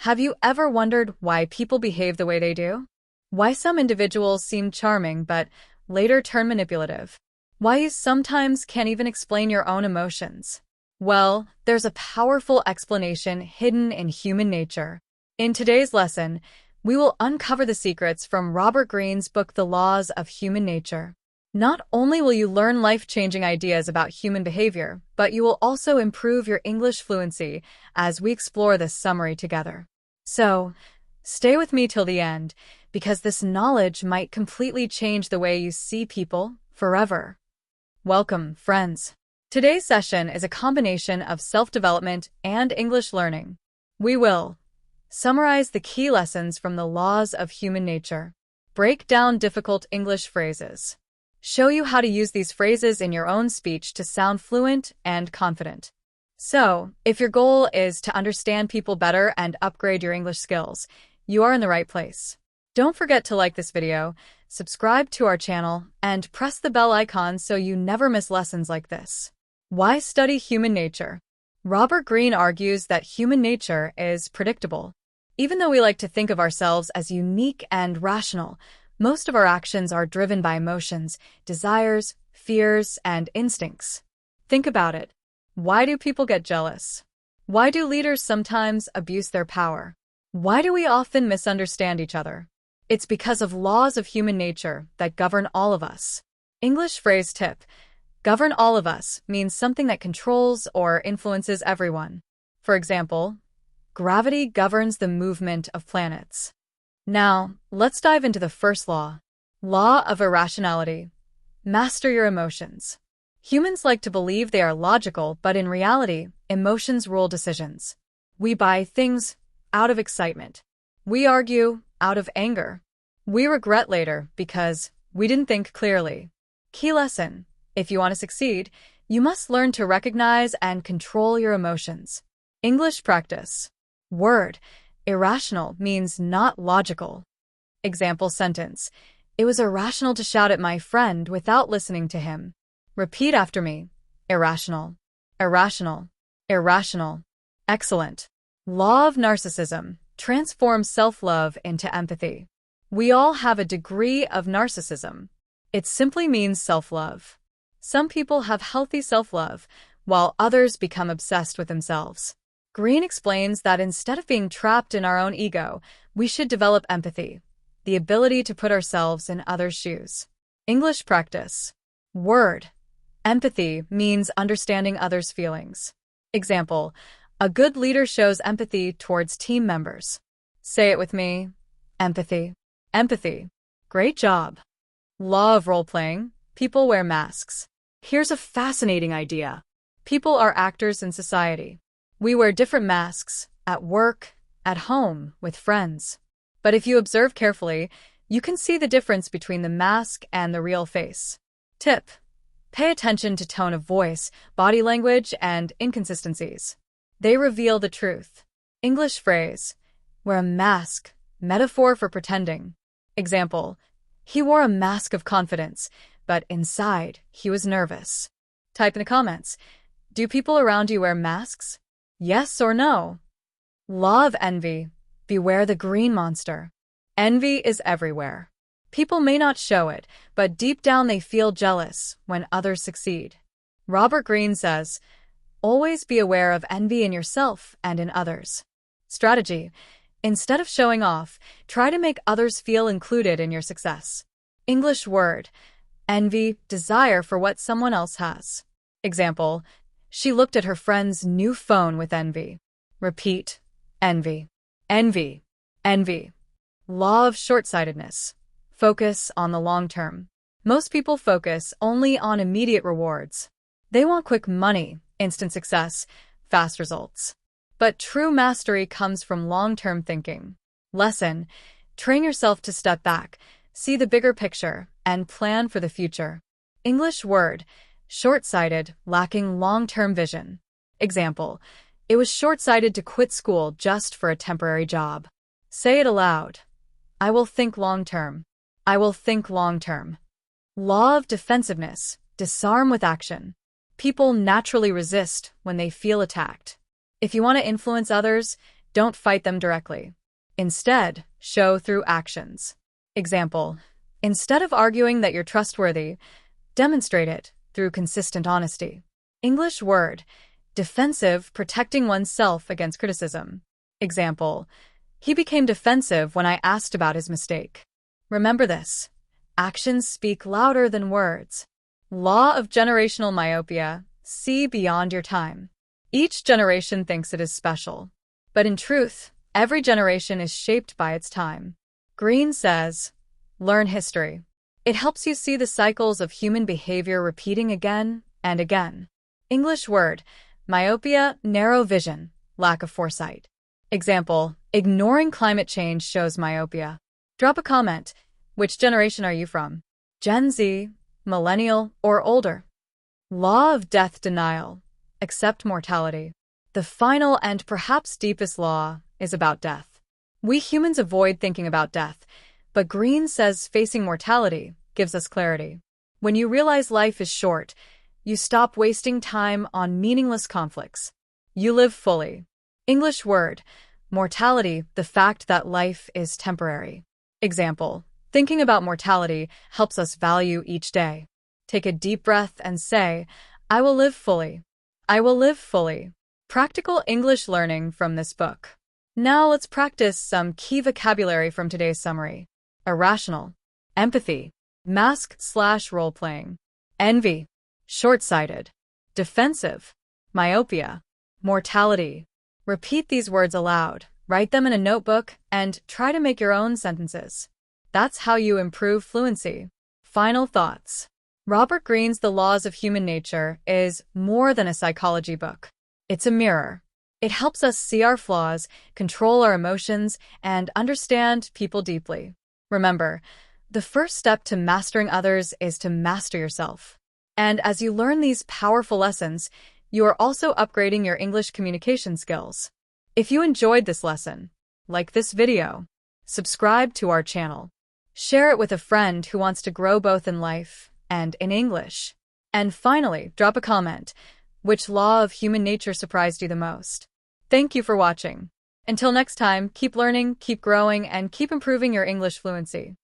Have you ever wondered why people behave the way they do? Why some individuals seem charming but later turn manipulative? Why you sometimes can't even explain your own emotions? Well, there's a powerful explanation hidden in human nature. In today's lesson, we will uncover the secrets from Robert Greene's book, The Laws of Human Nature. Not only will you learn life-changing ideas about human behavior, but you will also improve your English fluency as we explore this summary together. So, stay with me till the end, because this knowledge might completely change the way you see people forever. Welcome, friends. Today's session is a combination of self-development and English learning. We will summarize the key lessons from the laws of human nature, break down difficult English phrases, show you how to use these phrases in your own speech to sound fluent and confident. So, if your goal is to understand people better and upgrade your English skills, you are in the right place. Don't forget to like this video, subscribe to our channel, and press the bell icon so you never miss lessons like this. Why study human nature? Robert Greene argues that human nature is predictable. Even though we like to think of ourselves as unique and rational, most of our actions are driven by emotions, desires, fears, and instincts. Think about it. Why do people get jealous? Why do leaders sometimes abuse their power? Why do we often misunderstand each other? It's because of laws of human nature that govern all of us. English phrase tip: govern all of us means something that controls or influences everyone. For example, gravity governs the movement of planets. Now, let's dive into the first law. Law of irrationality. Master your emotions. Humans like to believe they are logical, but in reality, emotions rule decisions. We buy things out of excitement. We argue out of anger. We regret later because we didn't think clearly. Key lesson: if you want to succeed, you must learn to recognize and control your emotions. English practice. Word: irrational means not logical. Example sentence: it was irrational to shout at my friend without listening to him. Repeat after me. Irrational, irrational, irrational. Excellent. Law of narcissism. Transform self-love into empathy. We all have a degree of narcissism. It simply means self-love. Some people have healthy self-love, while others become obsessed with themselves. Greene explains that instead of being trapped in our own ego, we should develop empathy, the ability to put ourselves in others' shoes. English practice. Word: empathy means understanding others' feelings. Example: a good leader shows empathy towards team members. Say it with me. Empathy. Empathy. Great job. Law of role-playing. People wear masks. Here's a fascinating idea. People are actors in society. We wear different masks at work, at home, with friends. But if you observe carefully, you can see the difference between the mask and the real face. Tip: pay attention to tone of voice, body language, and inconsistencies. They reveal the truth. English phrase: wear a mask, metaphor for pretending. Example: he wore a mask of confidence, but inside he was nervous. Type in the comments: do people around you wear masks? Yes or no? Law of envy. Beware the green monster. Envy is everywhere. People may not show it, but deep down they feel jealous when others succeed. Robert Greene says, always be aware of envy in yourself and in others. Strategy: instead of showing off, try to make others feel included in your success. English word: envy, desire for what someone else has. Example: she looked at her friend's new phone with envy. Repeat. Envy. Envy. Envy. Law of short-sightedness. Focus on the long term. Most people focus only on immediate rewards. They want quick money, instant success, fast results. But true mastery comes from long-term thinking. Lesson: train yourself to step back, see the bigger picture, and plan for the future. English word: short-sighted, lacking long-term vision. Example: it was short-sighted to quit school just for a temporary job. Say it aloud. I will think long-term. I will think long-term. Law of defensiveness. Disarm with action. People naturally resist when they feel attacked. If you want to influence others, Don't fight them directly. Instead, show through actions. Example: instead of arguing that you're trustworthy, demonstrate it through consistent honesty. English word: defensive, protecting oneself against criticism. Example: he became defensive when I asked about his mistake. Remember this: actions speak louder than words. Law of generational myopia: see beyond your time. Each generation thinks it is special, but in truth, every generation is shaped by its time. Greene says, learn history. It helps you see the cycles of human behavior repeating again and again. English word: myopia, narrow vision, lack of foresight. Example: ignoring climate change shows myopia. Drop a comment. Which generation are you from? Gen Z, millennial, or older? Law of death denial: accept mortality. The final and perhaps deepest law is about death. We humans avoid thinking about death, but Greene says facing mortality gives us clarity. When you realize life is short, you stop wasting time on meaningless conflicts. You live fully. English word: mortality, the fact that life is temporary. Example: thinking about mortality helps us value each day. Take a deep breath and say, I will live fully. I will live fully. Practical English learning from this book. Now let's practice some key vocabulary from today's summary. Irrational, empathy, mask/role-playing, envy, short-sighted, defensive, myopia, mortality. Repeat these words aloud, write them in a notebook, and try to make your own sentences. That's how you improve fluency. Final thoughts. Robert Greene's The Laws of Human Nature is more than a psychology book. It's a mirror. It helps us see our flaws, control our emotions, and understand people deeply. Remember, the first step to mastering others is to master yourself. And as you learn these powerful lessons, you are also upgrading your English communication skills. If you enjoyed this lesson, like this video, subscribe to our channel. Share it with a friend who wants to grow both in life and in English. And finally, drop a comment. Which law of human nature surprised you the most? Thank you for watching. Until next time, keep learning, keep growing, and keep improving your English fluency.